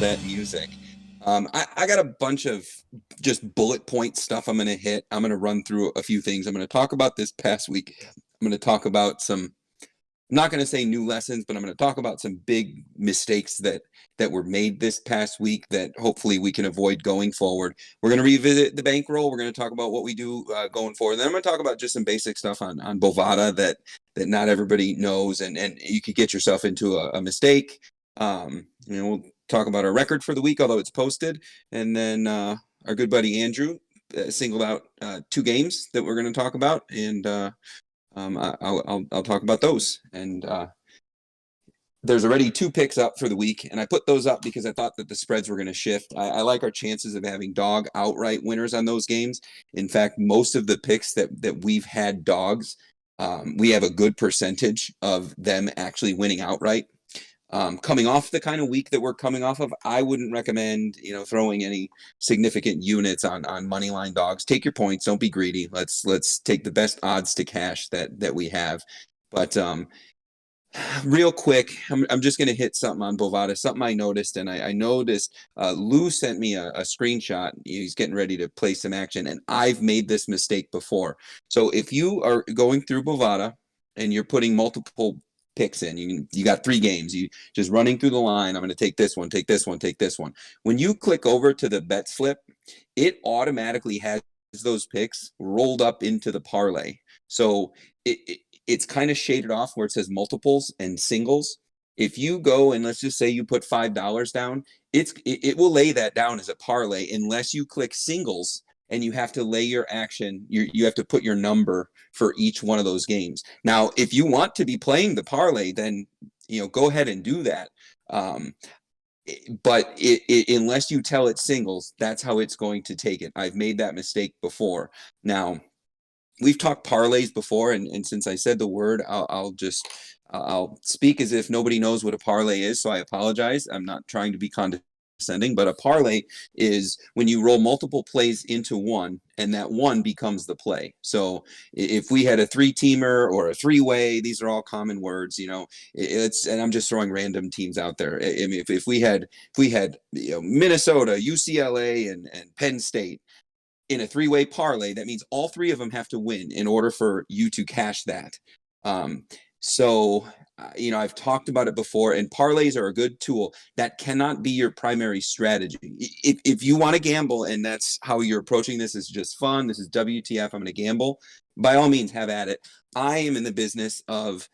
that music. I got a bunch of just bullet point stuff I'm going to hit. I'm going to run through a few things. I'm going to talk about this past week. I'm going to talk about some, I'm not going to say new lessons, but I'm going to talk about some big mistakes that were made this past week that hopefully we can avoid going forward. We're going to revisit the bankroll. We're going to talk about what we do going forward. Then I'm going to talk about just some basic stuff on Bovada that not everybody knows, and you could get yourself into a mistake. We'll talk about our record for the week, although it's posted, and then our good buddy Andrew singled out two games that we're going to talk about, and I'll talk about those. And there's already two picks up for the week, and I put those up because I thought that the spreads were going to shift. I like our chances of having dog outright winners on those games. In fact, most of the picks that we've had dogs, we have a good percentage of them actually winning outright. Coming off the kind of week that we're coming off of, I wouldn't recommend, throwing any significant units on money line dogs. Take your points. Don't be greedy. Let's take the best odds to cash that we have. But real quick, I'm just going to hit something on Bovada, something I noticed, and I noticed Lou sent me a screenshot. He's getting ready to play some action, and I've made this mistake before. So if you are going through Bovada and you're putting multiple picks in, you got three games, you just running through the line, I'm going to take this one, take this one, take this one. When you click over to the bet slip, it automatically has those picks rolled up into the parlay. So it's kind of shaded off where it says multiples and singles. If you go and let's just say you put $5 down, it will lay that down as a parlay unless you click singles and you have to lay your action. You have to put your number for each one of those games. Now, if you want to be playing the parlay, then go ahead and do that. But unless you tell it singles, that's how it's going to take it. I've made that mistake before. Now, we've talked parlays before, and since I said the word, I'll speak as if nobody knows what a parlay is. So I apologize. I'm not trying to be condescending, but a parlay is when you roll multiple plays into one, and that one becomes the play. So if we had a three-teamer or a three-way, these are all common words. And I'm just throwing random teams out there. I mean, if we had Minnesota, UCLA, and Penn State in a three-way parlay, that means all three of them have to win in order for you to cash that. I've talked about it before, and parlays are a good tool. That cannot be your primary strategy. If you want to gamble and that's how you're approaching this, is just fun, this is WTF, I'm going to gamble, by all means, have at it. I am in the business of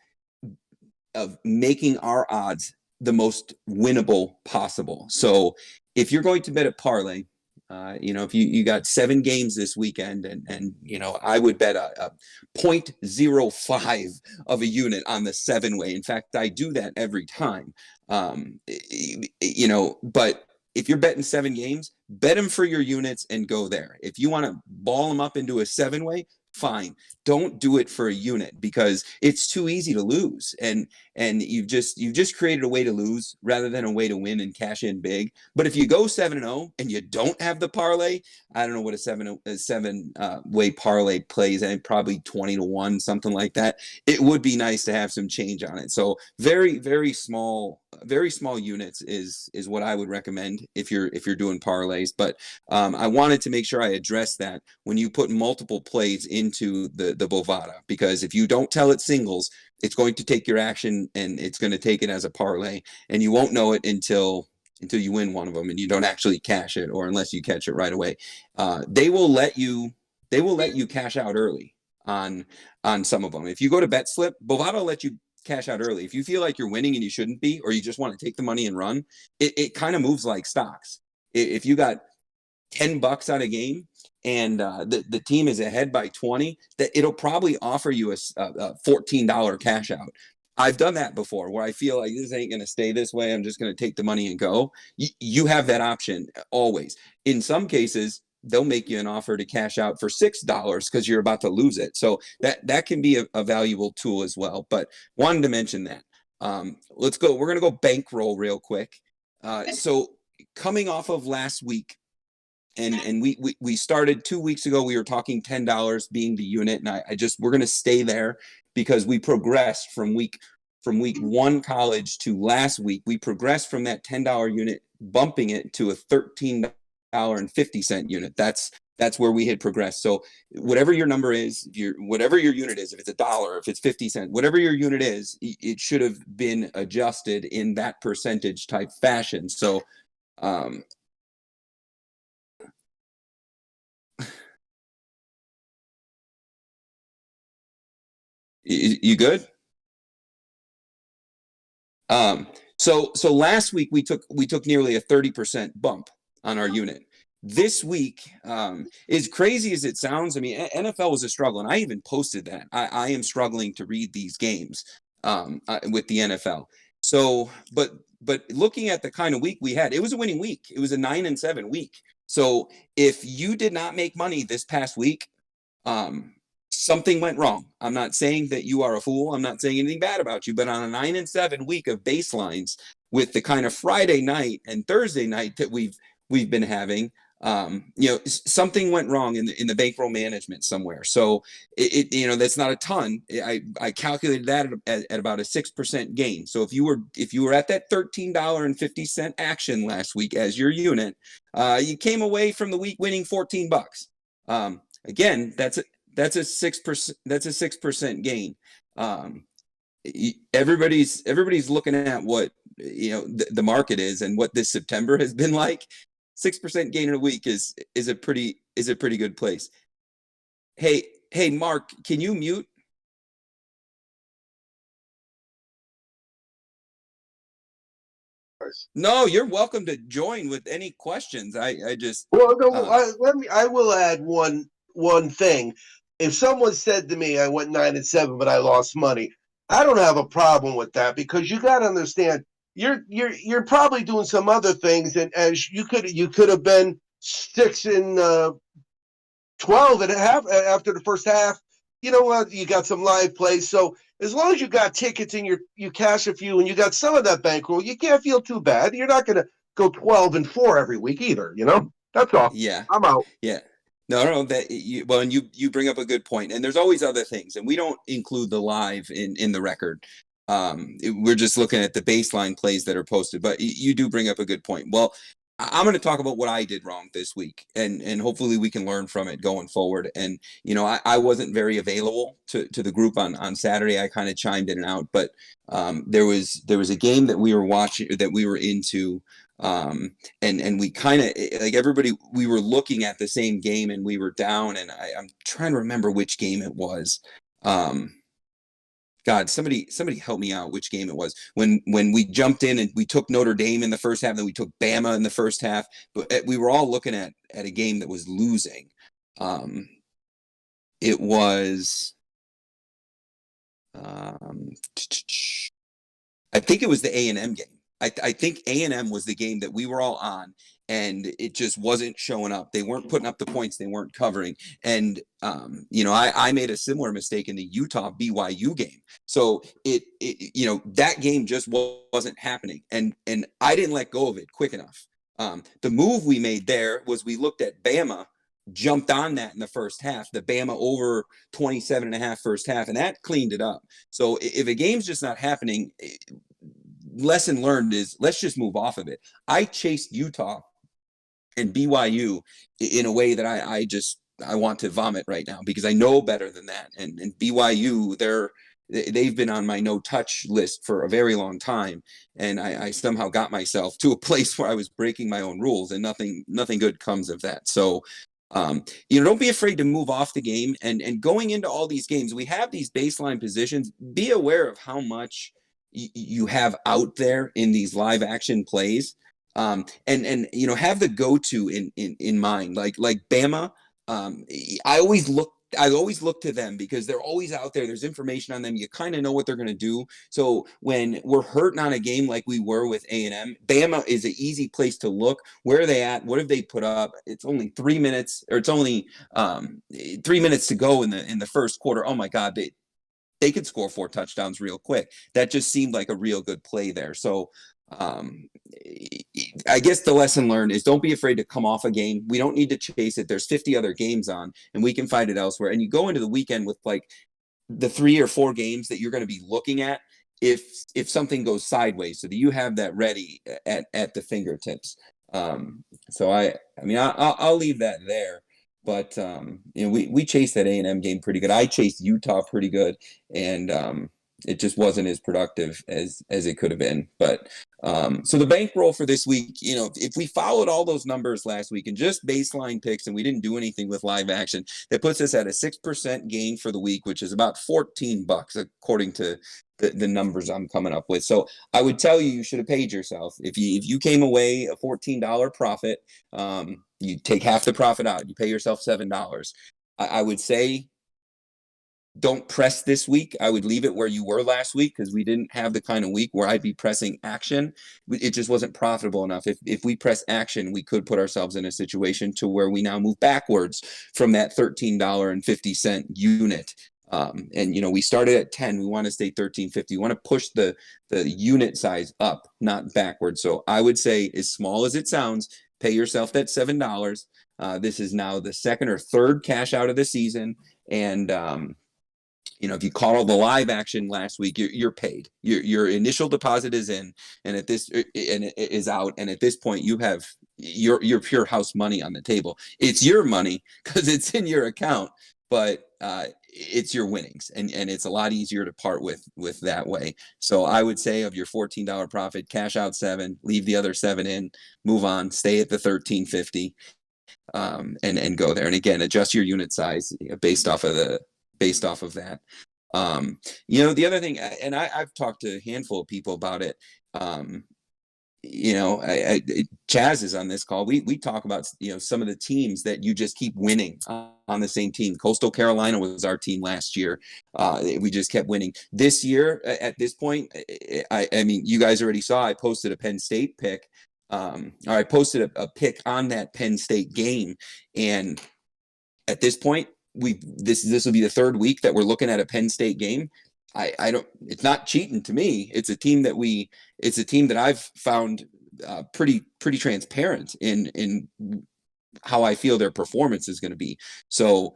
making our odds the most winnable possible. So if you're going to bet a parlay, if you got 7 games this weekend, and I would bet a 0.05 of a unit on the 7-way. In fact, I do that every time. But if you're betting 7 games, bet them for your units and go there. If you want to ball them up into a 7-way, fine. Don't do it for a unit because it's too easy to lose, and you've just created a way to lose rather than a way to win and cash in big. But if you go 7-0 and you don't have the parlay, I don't know what a 7-way parlay plays, and probably 20-1, something like that. It would be nice to have some change on it. So very, very small units is what I would recommend if you're doing parlays. But I wanted to make sure I address that when you put multiple plays into the Bovada, because if you don't tell it singles, it's going to take your action and it's going to take it as a parlay, and you won't know it until you win one of them and you don't actually cash it, or unless you catch it right away. They will let you cash out early on some of them. If you go to bet slip, Bovada will let you cash out early. If you feel like you're winning and you shouldn't be, or you just want to take the money and run, it kind of moves like stocks. If you got $10 on a game and the team is ahead by 20, that it'll probably offer you a $14 cash out. I've done that before where I feel like this ain't going to stay this way. I'm just going to take the money and go. You have that option always. In some cases, they'll make you an offer to cash out for $6 because you're about to lose it. So that can be a valuable tool as well. But wanted to mention that. Let's go. We're going to go bankroll real quick. So coming off of last week, and we started 2 weeks ago, we were talking $10 being the unit, and we're going to stay there because we progressed from week 1 college to last week. We progressed from that $10 unit bumping it to a $13.50 unit. That's where we had progressed. So whatever your number is, whatever your unit is, if it's $1, if it's 50 cents, whatever your unit is, it should have been adjusted in that percentage type fashion. So you good? So last week we took nearly a 30% bump on our unit. This week, as crazy as it sounds, I mean, NFL was a struggle, and I even posted that. I am struggling to read these games with the NFL. So, but looking at the kind of week we had, it was a winning week. It was a 9-7 week. So if you did not make money this past week, um, something went wrong. I'm not saying that you are a fool. I'm not saying anything bad about you, but on a 9-7 week of baselines with the kind of Friday night and Thursday night that we've been having, something went wrong in the bankroll management somewhere. So that's not a ton. I calculated that at about a 6% gain. So if you were at that $13.50 action last week as your unit, you came away from the week winning $14. Again, that's a 6% gain. Everybody's looking at what the market is and what this September has been like. 6% gain in a week is a pretty good place. Hey, Mark, can you mute? No, you're welcome to join with any questions. I just Well, no, I will add one thing. If someone said to me, "I went 9-7, but I lost money," I don't have a problem with that because you got to understand you're probably doing some other things, and as you could have been 6-12 and a half after the first half. You know what? You got some live plays, so as long as you got tickets and you cash a few and you got some of that bankroll, you can't feel too bad. You're not going to go 12-4 every week either. That's all. yeah. I'm out. Yeah. No, and you bring up a good point, and there's always other things, and we don't include the live in the record. We're just looking at the baseline plays that are posted, but you do bring up a good point. Well, I'm going to talk about what I did wrong this week, and hopefully we can learn from it going forward. And I wasn't very available to the group on Saturday. I kind of chimed in and out, but there was a game that we were watching, that we were into. And we kind of, like, everybody, we were looking at the same game and we were down, and I'm trying to remember which game it was. God, somebody help me out which game it was when we jumped in and we took Notre Dame in the first half, then we took Bama in the first half, but we were all looking at a game that was losing. It was I think it was the A&M game. I think A&M was the game that we were all on, and it just wasn't showing up. They weren't putting up the points. They weren't covering. And, I made a similar mistake in the Utah BYU game. So that game just wasn't happening. And I didn't let go of it quick enough. The move we made there was we looked at Bama, jumped on that in the first half, the Bama over 27.5 first half, and that cleaned it up. So if a game's just not happening, lesson learned is let's just move off of it. I chased Utah and BYU in a way that I want to vomit right now because I know better than that. And BYU, they've been on my no touch list for a very long time, and I somehow got myself to a place where I was breaking my own rules, and nothing good comes of that. So don't be afraid to move off the game, and going into all these games, we have these baseline positions. Be aware of how much you have out there in these live action plays, and have the go-to in mind, like Bama. I always look to them because they're always out there. There's information on them. You kind of know what they're going to do. So when we're hurting on a game like we were with A&M, Bama is an easy place to look. Where are they at? What have they put up? It's only 3 minutes, or it's only 3 minutes to go in the first quarter. Oh my God, they could score 4 touchdowns real quick. That just seemed like a real good play there. So I guess the lesson learned is don't be afraid to come off a game. We don't need to chase it. There's 50 other games on, and we can find it elsewhere. And you go into the weekend with like the 3 or 4 games that you're going to be looking at. if something goes sideways, so that you have that ready at the fingertips. So I mean, I'll leave that there. But we chased that A&M game pretty good. I chased Utah pretty good, and it just wasn't as productive as it could have been. But so the bankroll for this week, if we followed all those numbers last week and just baseline picks, and we didn't do anything with live action, that puts us at a 6% gain for the week, which is about $14 according to the numbers I'm coming up with. So I would tell you should have paid yourself. If you came away a $14 profit, you take half the profit out, you pay yourself $7. I would say don't press this week. I would leave it where you were last week, because we didn't have the kind of week where I'd be pressing action. It just wasn't profitable enough. If we press action, we could put ourselves in a situation to where we now move backwards from that $13.50 unit. And we started at 10. We want to stay 13.50. We want to push the unit size up, not backwards. So I would say, as small as it sounds, pay yourself that $7. This is now the second or third cash out of the season, and if you caught all the live action last week, you're paid. Your initial deposit is in, and it is out, and at this point, you have your pure house money on the table. It's your money because it's in your account, but it's your winnings, and it's a lot easier to part with that way. So I would say, of your $14 profit, cash out 7, leave the other 7 in, move on, stay at the 13.50, and go there. And again, adjust your unit size based off of that. The other thing, and I've talked to a handful of people about it. Chaz is on this call. We talk about some of the teams that you just keep winning on the same team. Coastal Carolina was our team last year. We just kept winning. This year, at this point, I mean, you guys already saw I posted a Penn State pick. Or I posted a pick on that Penn State game, and at this point, this will be the third week that we're looking at a Penn State game. It's not cheating to me. It's a team that I've found pretty transparent in how I feel their performance is going to be. So,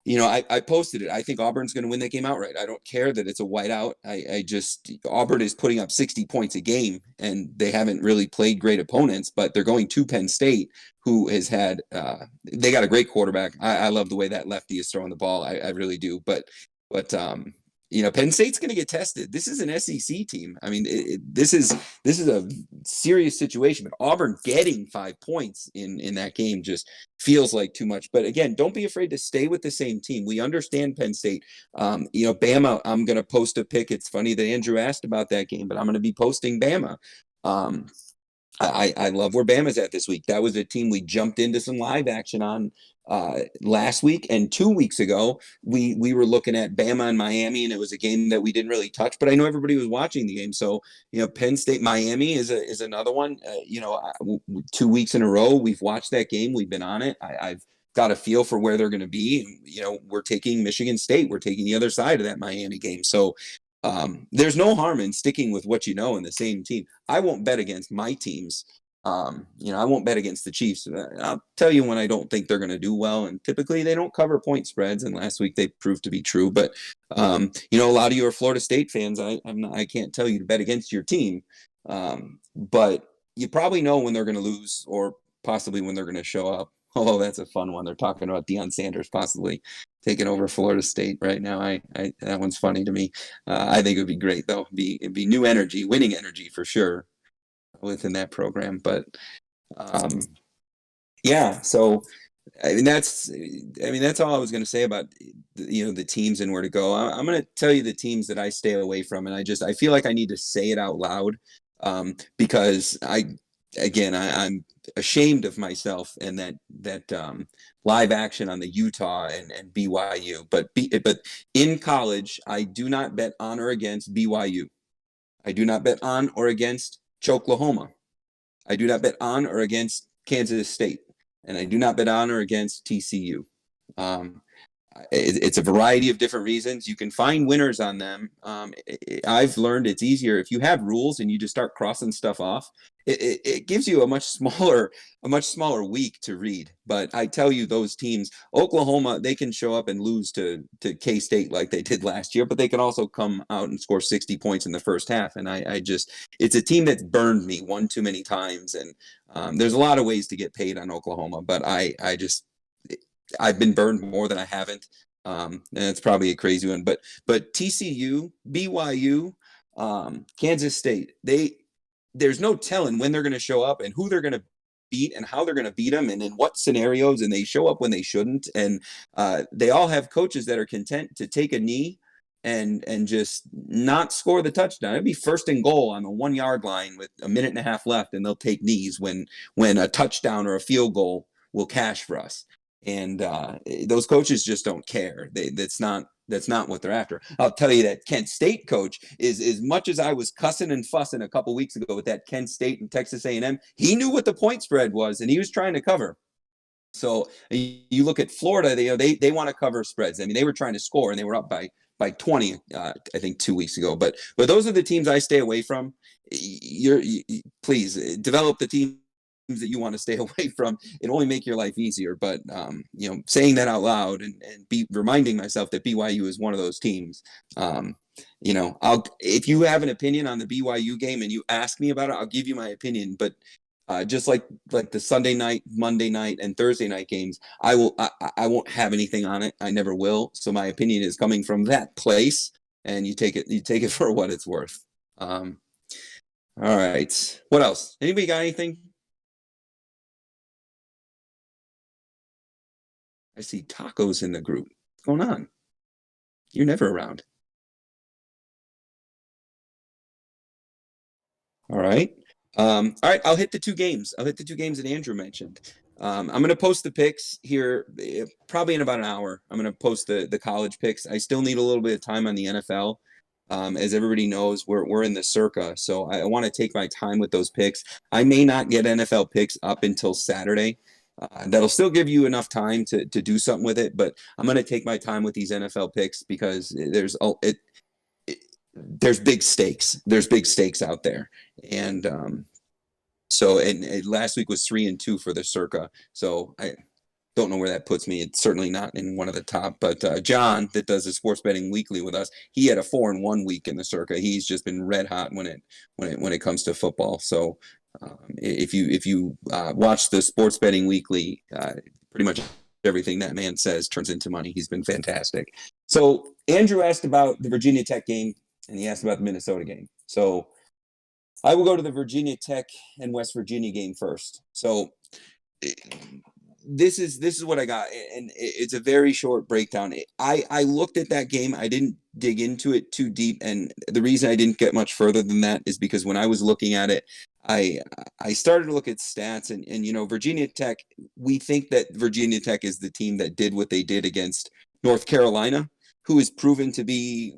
I posted it. I think Auburn's going to win that game outright. I don't care that it's a whiteout. Auburn is putting up 60 points a game, and they haven't really played great opponents, but they're going to Penn State, who has had, they got a great quarterback. I love the way that lefty is throwing the ball. I really do. But Penn State's going to get tested. This is an SEC team. I mean, this is a serious situation. But Auburn getting 5 points in that game just feels like too much. But again, don't be afraid to stay with the same team. We understand Penn State. Bama. I'm going to post a pick. It's funny that Andrew asked about that game, but I'm going to be posting Bama. I love where Bama's at this week. That was a team we jumped into some live action on last week, and 2 weeks ago we were looking at Bama and Miami, and it was a game that we didn't really touch, but I know everybody was watching the game. So Penn State Miami is another one. 2 weeks in a row we've watched that game. We've been on it. I've got a feel for where they're going to be. We're taking Michigan State. We're taking the other side of that Miami game. So there's no harm in sticking with what in the same team. I won't bet against my teams. I won't bet against the Chiefs. I'll tell you when I don't think they're going to do well, and typically they don't cover point spreads. And last week they proved to be true. But a lot of you are Florida State fans. I can't tell you to bet against your team, but you probably know when they're going to lose, or possibly when they're going to show up. Although that's a fun one. They're talking about Deion Sanders possibly taking over Florida State right now. That one's funny to me. I think it would be great though. It'd be new energy, winning energy for sure within that program. But yeah, so that's all I was going to say about the teams and where to go. I'm going to tell you the teams that I stay away from, and I feel like I need to say it out loud because I'm ashamed of myself and that live action on the Utah and BYU. But in college, I do not bet on or against BYU. I do not bet on or against Oklahoma. I do not bet on or against Kansas State, and I do not bet on or against TCU. it's a variety of different reasons. You can find winners on them. I've learned it's easier if you have rules and you just start crossing stuff off. It gives you a much smaller week to read. But I tell you, those teams, Oklahoma, they can show up and lose to K-State like they did last year, but they can also come out and score 60 points in the first half. And I just, it's a team that's burned me one too many times. And there's a lot of ways to get paid on Oklahoma, but I've been burned more than I haven't. And it's probably a crazy one, but TCU, BYU, Kansas State, there's no telling when they're going to show up and who they're going to beat and how they're going to beat them and in what scenarios. And they show up when they shouldn't. And they all have coaches that are content to take a knee and just not score the touchdown. It'd be first and goal on the 1 yard line with a minute and a half left, and they'll take knees when a touchdown or a field goal will cash for us. And those coaches just don't care. That's not what they're after. I'll tell you that Kent State coach is, as much as I was cussing and fussing a couple weeks ago with that Kent State and Texas A&M, he knew what the point spread was and he was trying to cover. So you look at Florida, they want to cover spreads. I mean, they were trying to score and they were up by 20, I think 2 weeks ago. But those are the teams I stay away from. Please develop the team that you want to stay away from. It only make your life easier. But saying that out loud and be reminding myself that BYU is one of those teams. If you have an opinion on the BYU game and you ask me about it, I'll give you my opinion. But just like the Sunday night, Monday night, and Thursday night games, I won't have anything on it. I never will. So my opinion is coming from that place, and you take it for what it's worth. All right. What else? Anybody got anything? I see tacos in the group. What's going on? You're never around. All right. All right. I'll hit the two games. That Andrew mentioned. I'm going to post the picks here probably in about an hour. I'm going to post the college picks. I still need a little bit of time on the NFL. As everybody knows, we're in the circa, so I want to take my time with those picks. I may not get NFL picks up until Saturday. That'll still give you enough time to do something with it, but I'm going to take my time with these NFL picks because there's big stakes. There's big stakes out there, and last week was 3-2 for the circa. So I don't know where that puts me. It's certainly not in one of the top. But John, that does the sports betting weekly with us, he had a 4-1 week in the circa. He's just been red hot when it comes to football. So if you watch the sports betting weekly, pretty much everything that man says turns into money. He's been fantastic. So Andrew asked about the Virginia Tech game, and he asked about the Minnesota game. So I will go to the Virginia Tech and West Virginia game first. So this is what I got, and it's a very short breakdown. I looked at that game. I didn't dig into it too deep, and the reason I didn't get much further than that is because when I was looking at it, I started to look at stats, and Virginia Tech. We think that Virginia Tech is the team that did what they did against North Carolina, who is proven to be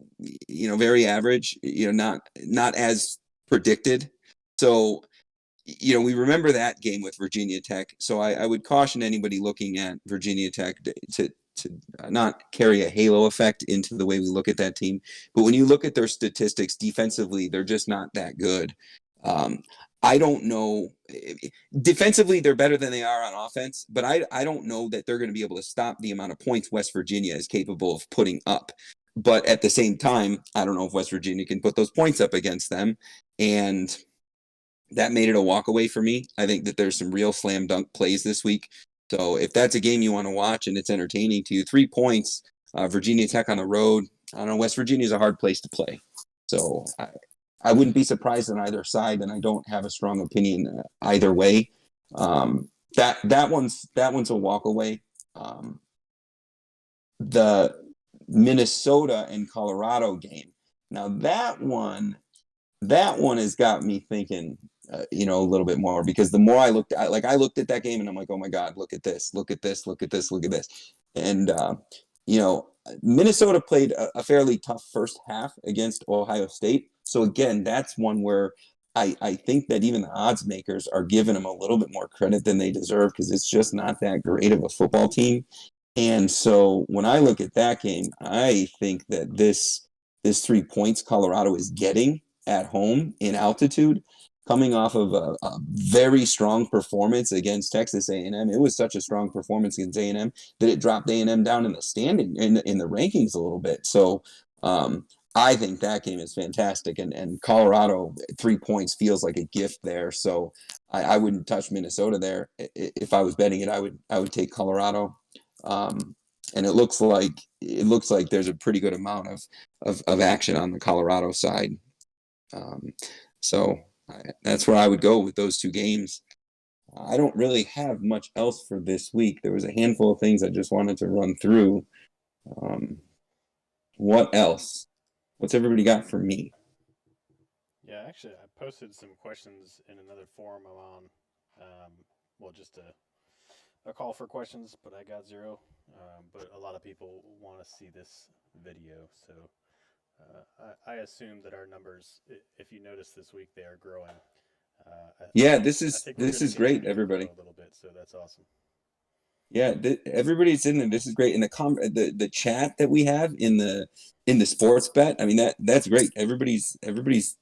very average. Not as predicted. So we remember that game with Virginia Tech. So I would caution anybody looking at Virginia Tech to not carry a halo effect into the way we look at that team. But when you look at their statistics defensively, they're just not that good. I don't know. Defensively, they're better than they are on offense, but I don't know that they're going to be able to stop the amount of points West Virginia is capable of putting up. But at the same time, I don't know if West Virginia can put those points up against them. And that made it a walk away for me. I think that there's some real slam dunk plays this week. So if that's a game you want to watch and it's entertaining to you, 3 points, Virginia Tech on the road. I don't know. West Virginia is a hard place to play. So I wouldn't be surprised on either side, and I don't have a strong opinion either way. That one's a walk away. The Minnesota and Colorado game. Now that one has got me thinking, a little bit more, because the more I looked at that game and I'm like, oh my God, look at this. And, Minnesota played a fairly tough first half against Ohio State. So again, that's one where I think that even the odds makers are giving them a little bit more credit than they deserve, because it's just not that great of a football team. And so when I look at that game, I think that this 3 points Colorado is getting at home in altitude, coming off of a very strong performance against Texas A&M. It was such a strong performance against A&M that it dropped A&M down in the standing in the rankings a little bit. So I think that game is fantastic, and Colorado 3 points feels like a gift there. So I wouldn't touch Minnesota there. If I was betting it, I would take Colorado. Um, and it looks like there's a pretty good amount of action on the Colorado side. Um, so that's where I would go with those two games. I don't really have much else for this week. There was a handful of things I just wanted to run through. Um, what else? What's everybody got for me? Yeah, actually, I posted some questions in another forum I'm on. Well, just a call for questions, but I got zero. But a lot of people want to see this video, so I assume that our numbers, if you notice this week, they are growing. Yeah, this I is think we're this going to is great, continue to everybody. grow a little bit, so that's awesome. Yeah, everybody's in there. This is great. And the chat that we have in the sports bet, I mean that's great. Everybody's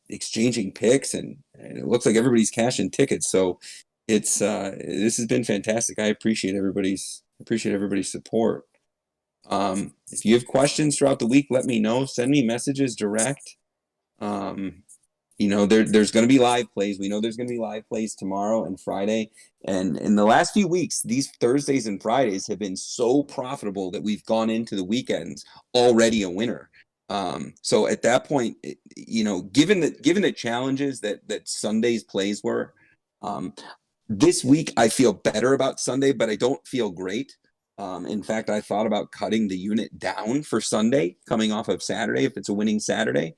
exchanging picks, and it looks like everybody's cashing tickets. So it's this has been fantastic. I appreciate everybody's support. If you have questions throughout the week, let me know. Send me messages direct. Um, there's going to be live plays. We know there's going to be live plays tomorrow and Friday. And in the last few weeks, these Thursdays and Fridays have been so profitable that we've gone into the weekends already a winner. So at that point, given the challenges that Sunday's plays were, um, this week I feel better about Sunday, but I don't feel great. In fact, I thought about cutting the unit down for Sunday, coming off of Saturday, if it's a winning Saturday.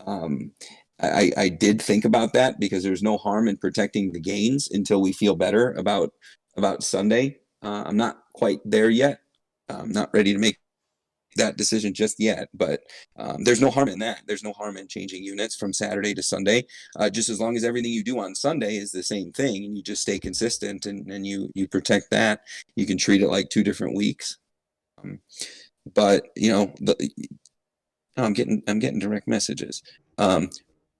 Um, I did think about that because there's no harm in protecting the gains until we feel better about Sunday. I'm not quite there yet. I'm not ready to make that decision just yet, but there's no harm in that. There's no harm in changing units from Saturday to Sunday, just as long as everything you do on Sunday is the same thing and you just stay consistent and you protect that. You can treat it like 2 different weeks. But I'm getting direct messages.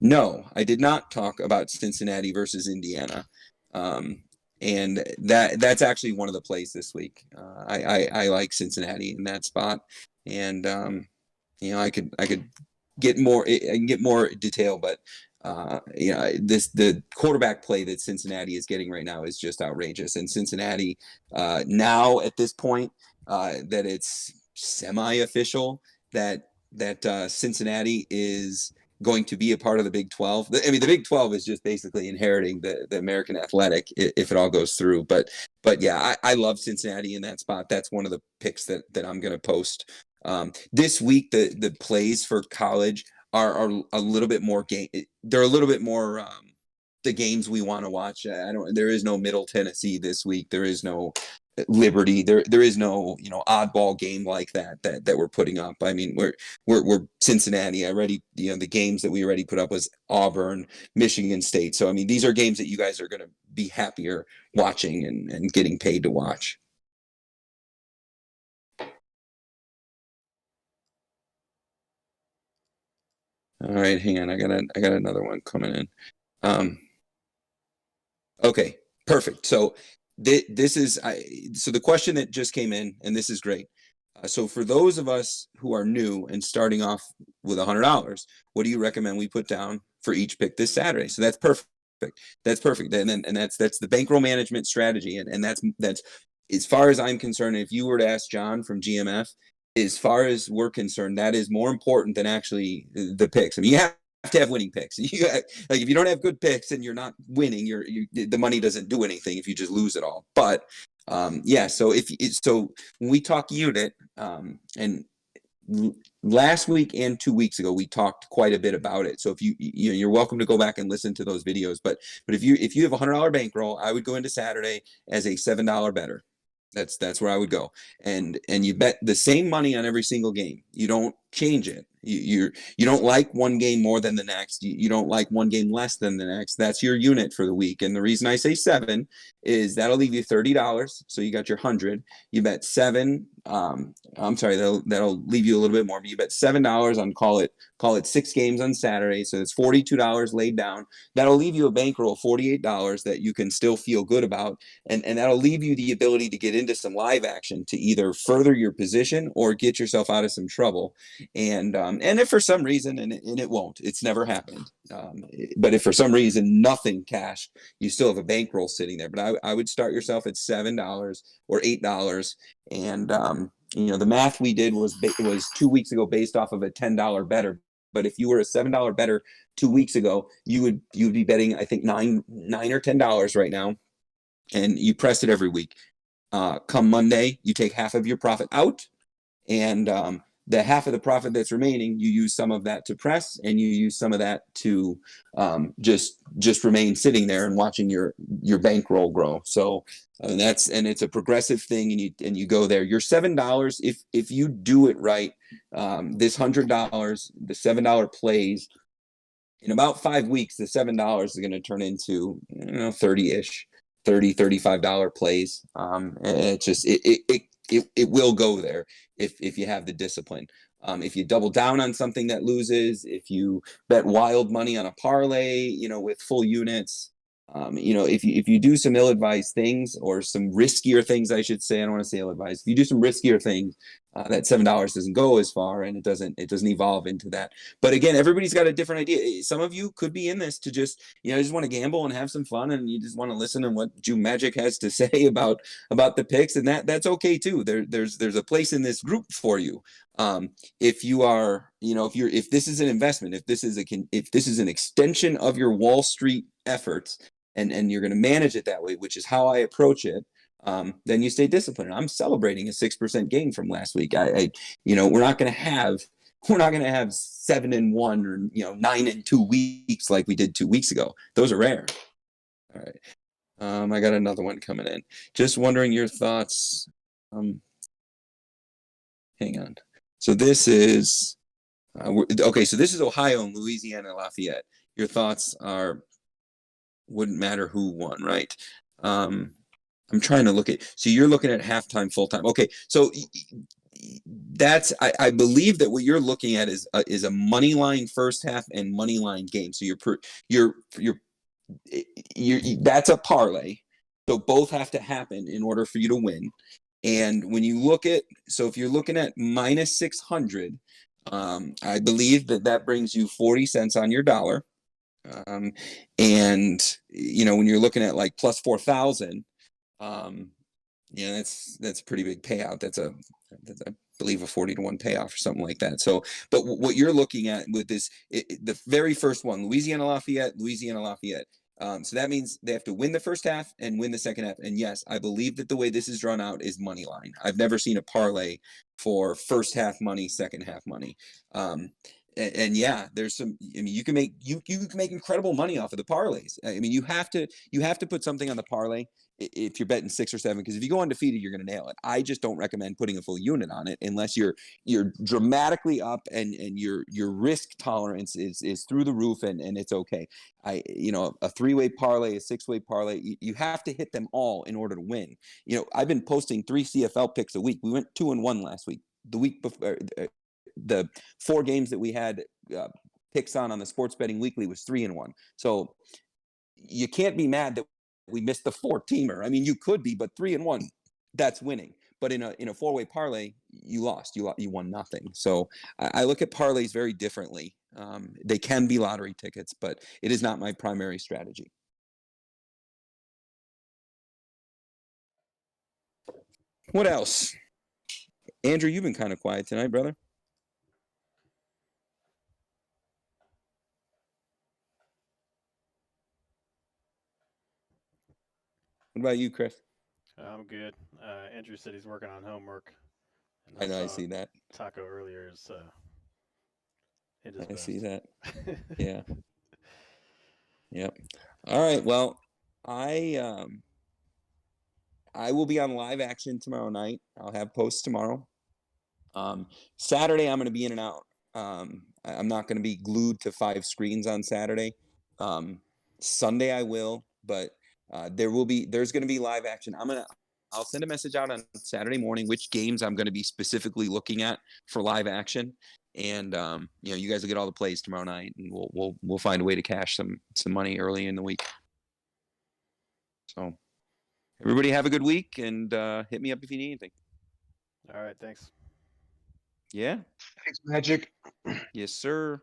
No, I did not talk about Cincinnati versus Indiana. And that's actually one of the plays this week. I like Cincinnati in that spot, and I could get more. I can get more detail, but the quarterback play that Cincinnati is getting right now is just outrageous. And Cincinnati now at this point that it's semi-official that Cincinnati is going to be a part of the Big 12. I mean, the Big 12 is just basically inheriting the American Athletic if it all goes through. But yeah, I love Cincinnati in that spot. That's one of the picks that I'm going to post. This week, the plays for college are a little bit more game. They're a little bit more the games we want to watch. There is no Middle Tennessee this week. There is no Liberty. There is no oddball game like that we're putting up. I mean, we're Cincinnati. The games that we already put up was Auburn, Michigan State. So I mean, these are games that you guys are going to be happier watching and getting paid to watch. All right, hang on. I got another one coming in. Okay, perfect. So this is so the question that just came in, and this is great. So for those of us who are new and starting off with $100, what do you recommend we put down for each pick this Saturday? So that's perfect. That's perfect. And that's the bankroll management strategy. And that's as far as I'm concerned. If you were to ask John from GMF, as far as we're concerned, that is more important than actually the picks. I mean, you have to have winning picks. Like if you don't have good picks and you're not winning, the money doesn't do anything if you just lose it all. But yeah, so so when we talk unit, and last week and 2 weeks ago we talked quite a bit about it. So if you're welcome to go back and listen to those videos. But if you have $100 bankroll, I would go into Saturday as a $7 better. That's where I would go, and you bet the same money on every single game. You don't change it. You don't like one game more than the next. You don't like one game less than the next. That's your unit for the week. And the reason I say 7 is that'll leave you $30. So you got your 100. You bet 7. I'm sorry, that'll leave you a little bit more. But you bet $7 on call it 6 games on Saturday. So it's $42 laid down. That'll leave you a bankroll of $48 that you can still feel good about, and that'll leave you the ability to get into some live action to either further your position or get yourself out of some trouble. And if for some reason, and it won't, it's never happened. But if for some reason nothing cashed, you still have a bankroll sitting there. But I would start yourself at $7 or $8, and the math we did was 2 weeks ago based off of a $10 better. But if you were a $7 better 2 weeks ago, you would be betting, I think, $9 or $10 right now, and you press it every week. Come Monday, you take half of your profit out, and the half of the profit that's remaining, you use some of that to press, and you use some of that to just remain sitting there and watching your bankroll grow. So it's a progressive thing, and you go there. Your $7, if you do it right, this $100, the $7 plays in about 5 weeks. The $7 is going to turn into 30-ish, $35 plays. It just it will go there if you have the discipline. If you double down on something that loses, if you bet wild money on a parlay, with full units, if you do some ill-advised things, or some riskier things, I should say, I don't want to say ill-advised. If you do some riskier things, that $7 doesn't go as far, and it doesn't evolve into that. But again, everybody's got a different idea. Some of you could be in this to just want to gamble and have some fun, and you just want to listen to what Jew Magic has to say about the picks, and that's okay too. There's a place in this group for you. If you are, if this is an investment, if this is an extension of your Wall Street efforts, and you're going to manage it that way, which is how I approach it, then you stay disciplined. I'm celebrating a 6% gain from last week. We're not going to have 7-1 or 9-2 weeks like we did 2 weeks ago. Those are rare. All right. I got another one coming in. Just wondering your thoughts. Hang on. So this is okay. So this is Ohio and Louisiana Lafayette. Your thoughts are, wouldn't matter who won, right? I'm trying to look at. So you're looking at halftime, full time. Okay, so that's I believe that what you're looking at is a money line first half and money line game. So you're that's a parlay. So both have to happen in order for you to win. And when you look at, so if you're looking at minus 600, I believe that brings you 40 cents on your dollar. And when you're looking at like plus 4,000, that's a pretty big payout. That's I believe a 40-1 payoff or something like that. So, but what you're looking at with this, the very first one, Louisiana Lafayette. So that means they have to win the first half and win the second half. And yes, I believe that the way this is drawn out is money line. I've never seen a parlay for first half money, second half money. And yeah, there's some. I mean, you can make incredible money off of the parlays. I mean, you have to put something on the parlay if you're betting 6 or 7, because if you go undefeated, you're going to nail it. I just don't recommend putting a full unit on it unless you're dramatically up and your risk tolerance is through the roof, and it's okay. A 3-way parlay, a 6-way parlay, you have to hit them all in order to win. I've been posting 3 CFL picks a week. We went 2-1 last week. The week before, the 4 games that we had picks on the Sports Betting Weekly was 3-1. So you can't be mad that we missed the 4-teamer. I mean, you could be, but 3-1, that's winning. But in a 4-way parlay, you lost. You won nothing. So I look at parlays very differently. They can be lottery tickets, but it is not my primary strategy. What else? Andrew, you've been kind of quiet tonight, brother. What about you, Chris? I'm good. Andrew said he's working on homework. I know. I see that. Taco earlier is it is. I see that. Yeah. Yep. All right. Well, I will be on live action tomorrow night. I'll have posts tomorrow. Saturday, I'm going to be in and out. I'm not going to be glued to 5 screens on Saturday. Sunday I will, but there's going to be live action. I'll send a message out on Saturday morning which games I'm going to be specifically looking at for live action, and you guys will get all the plays tomorrow night, and we'll find a way to cash some money early in the week. So everybody have a good week, and hit me up if you need anything. All right, thanks. Yeah. Thanks, Magic. Yes, sir.